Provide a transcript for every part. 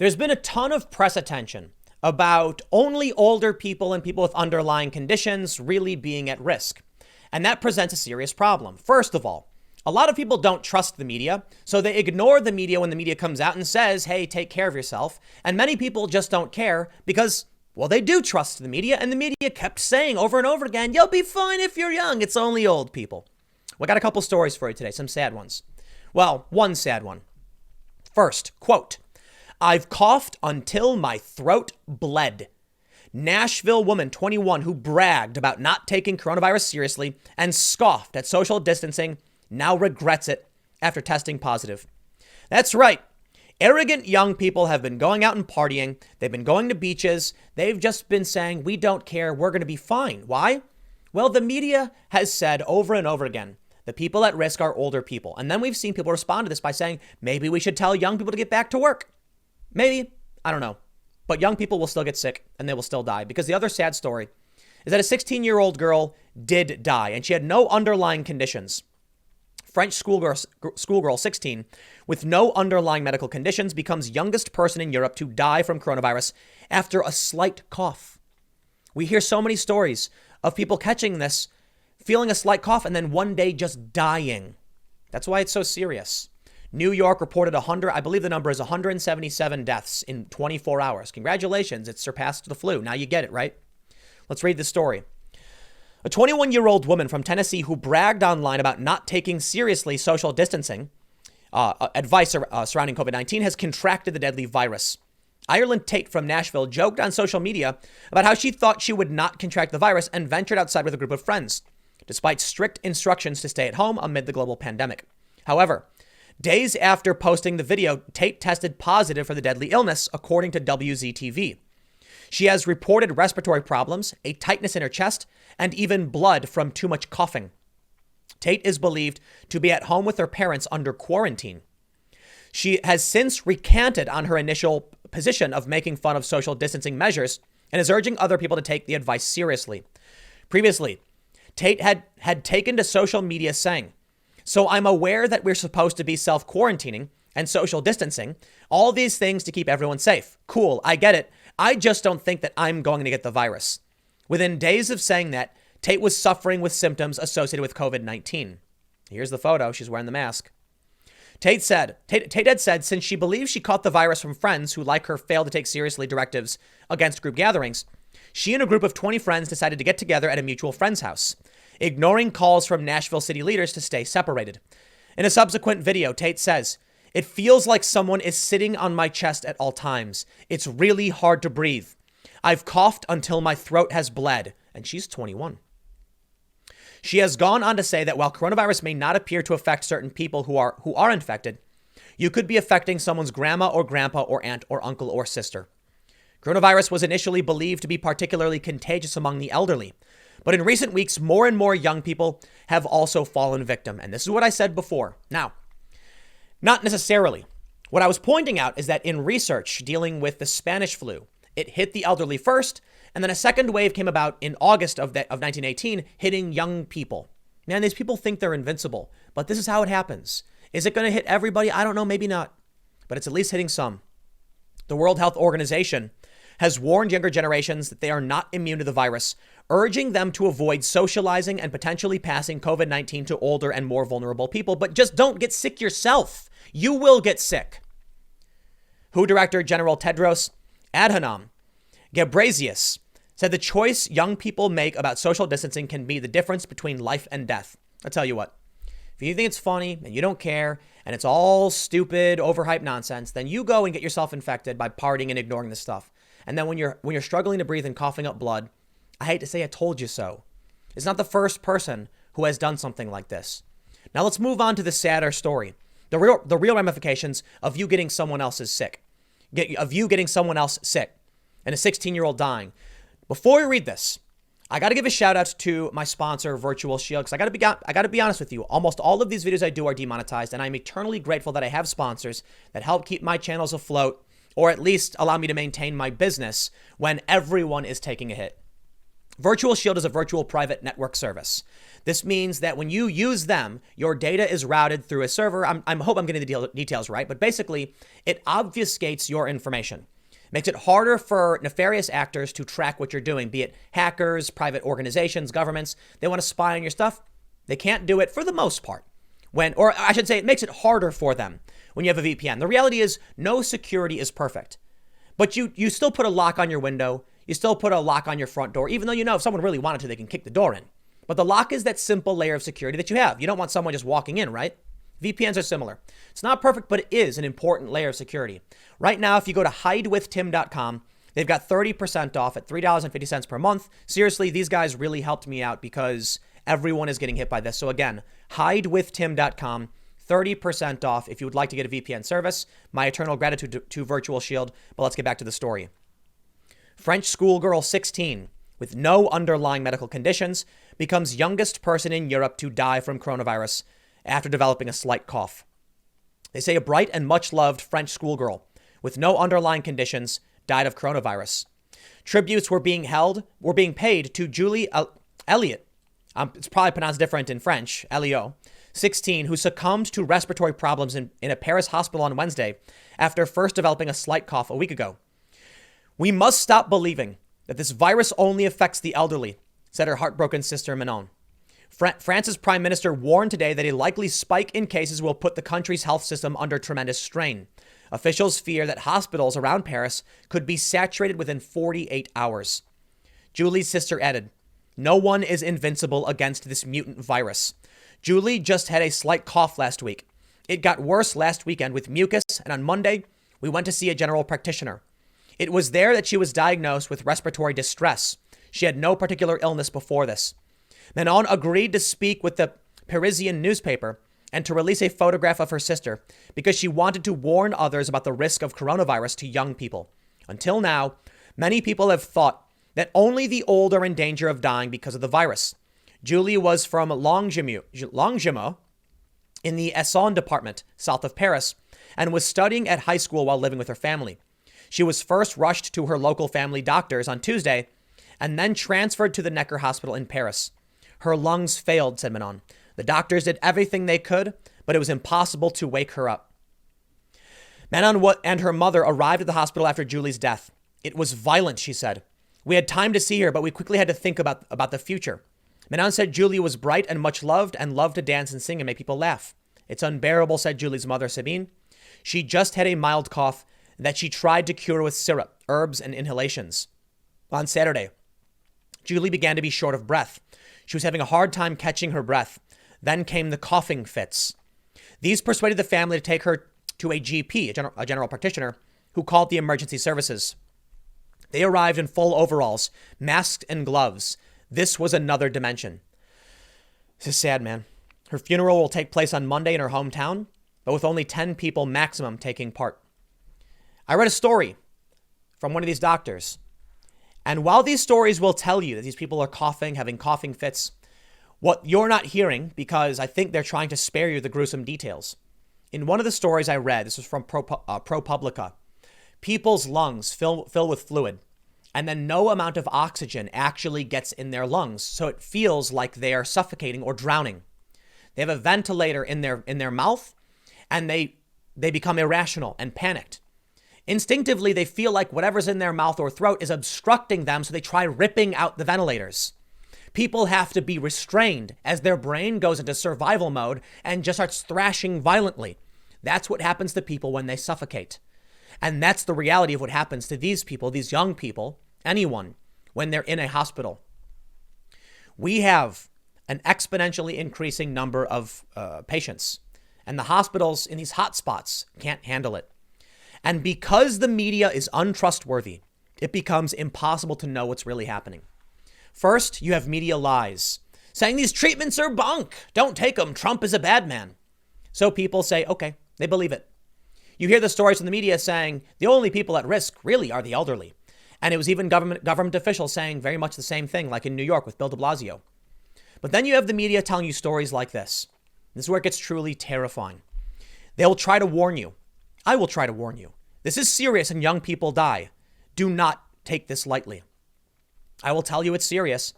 There's been a ton of press attention about only older people and people with underlying conditions really being at risk. And that presents a serious problem. First of all, a lot of people don't trust the media, so they ignore the media when the media comes out and says, hey, take care of yourself. And many people just don't care because, well, they do trust the media, and the media kept saying over and over again, you'll be fine if you're young. It's only old people. We got a couple stories for you today, some sad ones. Well, one sad one. First, quote, I've coughed until my throat bled. Nashville woman, 21, who bragged about not taking coronavirus seriously and scoffed at social distancing, now regrets it after testing positive. That's right. Arrogant young people have been going out and partying. They've been going to beaches. They've just been saying, we don't care. We're going to be fine. Why? Well, the media has said over and over again, the people at risk are older people. And then we've seen people respond to this by saying, maybe we should tell young people to get back to work. Maybe, I don't know. But young people will still get sick and they will still die, because the other sad story is that a 16-year-old girl did die and she had no underlying conditions. French schoolgirl 16 with no underlying medical conditions becomes youngest person in Europe to die from coronavirus after a slight cough. We hear so many stories of people catching this, feeling a slight cough, and then one day just dying. That's why it's so serious. New York reported I believe the number is 177 deaths in 24 hours. Congratulations, it surpassed the flu. Now you get it, right? Let's read the story. A 21-year-old woman from Tennessee who bragged online about not taking seriously social distancing advice surrounding COVID-19 has contracted the deadly virus. Ireland Tate from Nashville joked on social media about how she thought she would not contract the virus and ventured outside with a group of friends, despite strict instructions to stay at home amid the global pandemic. However, days after posting the video, Tate tested positive for the deadly illness, according to WZTV. She has reported respiratory problems, a tightness in her chest, and even blood from too much coughing. Tate is believed to be at home with her parents under quarantine. She has since recanted on her initial position of making fun of social distancing measures and is urging other people to take the advice seriously. Previously, Tate had taken to social media saying, so I'm aware that we're supposed to be self-quarantining and social distancing, all these things to keep everyone safe. Cool, I get it. I just don't think that I'm going to get the virus. Within days of saying that, Tate was suffering with symptoms associated with COVID-19. Here's the photo. She's wearing the mask. Tate had said since she believes she caught the virus from friends who, like her, failed to take seriously directives against group gatherings, she and a group of 20 friends decided to get together at a mutual friend's house, ignoring calls from Nashville city leaders to stay separated. In a subsequent video, Tate says, it feels like someone is sitting on my chest at all times. It's really hard to breathe. I've coughed until my throat has bled. And she's 21. She has gone on to say that while coronavirus may not appear to affect certain people who are infected, you could be affecting someone's grandma or grandpa or aunt or uncle or sister. Coronavirus was initially believed to be particularly contagious among the elderly. But in recent weeks, more and more young people have also fallen victim. And this is what I said before. Now, not necessarily. What I was pointing out is that in research dealing with the Spanish flu, it hit the elderly first, and then a second wave came about in August of 1918, hitting young people. Man, these people think they're invincible, but this is how it happens. Is it going to hit everybody? I don't know, maybe not, but it's at least hitting some. The World Health Organization has warned younger generations that they are not immune to the virus, urging them to avoid socializing and potentially passing COVID-19 to older and more vulnerable people. But just don't get sick yourself. You will get sick. WHO Director General Tedros Adhanom Ghebreyesus said the choice young people make about social distancing can be the difference between life and death. I'll tell you what, if you think it's funny and you don't care and it's all stupid, overhyped nonsense, then you go and get yourself infected by partying and ignoring this stuff. And then when you're struggling to breathe and coughing up blood, I hate to say I told you so. It's not the first person who has done something like this. Now let's move on to the sadder story. The real ramifications of you getting someone else sick. And a 16-year-old dying. Before we read this, I got to give a shout out to my sponsor, Virtual Shield, because I got to be honest with you. Almost all of these videos I do are demonetized, and I'm eternally grateful that I have sponsors that help keep my channels afloat, or at least allow me to maintain my business when everyone is taking a hit. Virtual Shield is a virtual private network service. This means that when you use them, your data is routed through a server. I hope I'm getting the details right, but basically it obfuscates your information. Makes it harder for nefarious actors to track what you're doing, be it hackers, private organizations, governments. They want to spy on your stuff. They can't do it for the most part. Or I should say, it makes it harder for them when you have a VPN. The reality is no security is perfect, but you still put a lock on your window. You still put a lock on your front door, even though you know if someone really wanted to, they can kick the door in. But the lock is that simple layer of security that you have. You don't want someone just walking in, right? VPNs are similar. It's not perfect, but it is an important layer of security. Right now, if you go to hidewithtim.com, they've got 30% off at $3.50 per month. Seriously, these guys really helped me out because everyone is getting hit by this. So again, hidewithtim.com, 30% off if you would like to get a VPN service. My eternal gratitude to Virtual Shield. But let's get back to the story. French schoolgirl 16 with no underlying medical conditions becomes youngest person in Europe to die from coronavirus after developing a slight cough. They say a bright and much loved French schoolgirl with no underlying conditions died of coronavirus. Tributes were being paid to Julie Elliott. It's probably pronounced different in French, Elliot, 16, who succumbed to respiratory problems in a Paris hospital on Wednesday after first developing a slight cough a week ago. We must stop believing that this virus only affects the elderly, said her heartbroken sister Manon. France's prime minister warned today that a likely spike in cases will put the country's health system under tremendous strain. Officials fear that hospitals around Paris could be saturated within 48 hours. Julie's sister added, "No one is invincible against this mutant virus. Julie just had a slight cough last week. It got worse last weekend with mucus, and on Monday, we went to see a general practitioner. It was there that she was diagnosed with respiratory distress. She had no particular illness before this." Manon agreed to speak with the Parisian newspaper and to release a photograph of her sister because she wanted to warn others about the risk of coronavirus to young people. Until now, many people have thought that only the old are in danger of dying because of the virus. Julie was from Longjumeau in the Essonne department, south of Paris, and was studying at high school while living with her family. She was first rushed to her local family doctors on Tuesday and then transferred to the Necker Hospital in Paris. Her lungs failed, said Manon. The doctors did everything they could, but it was impossible to wake her up. Manon and her mother arrived at the hospital after Julie's death. It was violent, she said. We had time to see her, but we quickly had to think about the future. Manon said Julie was bright and much loved and loved to dance and sing and make people laugh. It's unbearable, said Julie's mother, Sabine. She just had a mild cough that she tried to cure with syrup, herbs, and inhalations. On Saturday, Julie began to be short of breath. She was having a hard time catching her breath. Then came the coughing fits. These persuaded the family to take her to a GP, a general practitioner, who called the emergency services. They arrived in full overalls, masks and gloves. This was another dimension. This is sad, man. Her funeral will take place on Monday in her hometown, but with only 10 people maximum taking part. I read a story from one of these doctors. And while these stories will tell you that these people are coughing, having coughing fits, what you're not hearing, because I think they're trying to spare you the gruesome details. In one of the stories I read, this was from ProPublica, people's lungs fill with fluid, and then no amount of oxygen actually gets in their lungs, so it feels like they are suffocating or drowning. They have a ventilator in their mouth, and they become irrational and panicked. Instinctively, they feel like whatever's in their mouth or throat is obstructing them, so they try ripping out the ventilators. People have to be restrained as their brain goes into survival mode and just starts thrashing violently. That's what happens to people when they suffocate. And that's the reality of what happens to these people, these young people, anyone, when they're in a hospital. We have an exponentially increasing number of patients, and the hospitals in these hotspots can't handle it. And because the media is untrustworthy, it becomes impossible to know what's really happening. First, you have media lies, saying these treatments are bunk. Don't take them. Trump is a bad man. So people say, okay, they believe it. You hear the stories from the media saying the only people at risk really are the elderly. And it was even government officials saying very much the same thing, like in New York with Bill de Blasio. But then you have the media telling you stories like this. This is where it gets truly terrifying. They will try to warn you. I will try to warn you. This is serious and young people die. Do not take this lightly. I will tell you it's serious.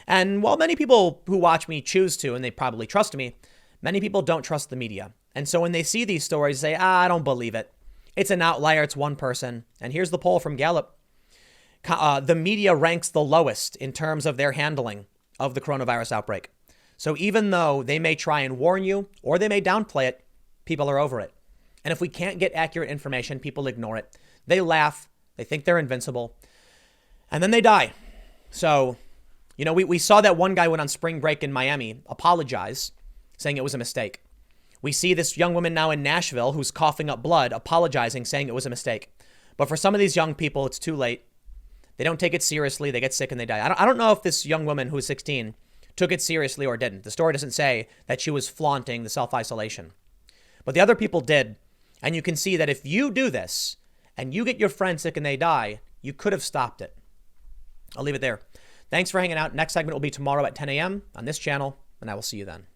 And while many people who watch me choose to, and they probably trust me, many people don't trust the media. And so when they see these stories, they say, I don't believe it. It's an outlier. It's one person. And here's the poll from Gallup. The media ranks the lowest in terms of their handling of the coronavirus outbreak. So even though they may try and warn you or they may downplay it, people are over it. And if we can't get accurate information, people ignore it. They laugh. They think they're invincible. And then they die. So, we saw that one guy went on spring break in Miami, apologize, saying it was a mistake. We see this young woman now in Nashville who's coughing up blood, apologizing, saying it was a mistake. But for some of these young people, it's too late. They don't take it seriously. They get sick and they die. I don't know if this young woman who was 16 took it seriously or didn't. The story doesn't say that she was flaunting the self-isolation. But the other people did. And you can see that if you do this and you get your friend sick and they die, you could have stopped it. I'll leave it there. Thanks for hanging out. Next segment will be tomorrow at 10 a.m. on this channel, and I will see you then.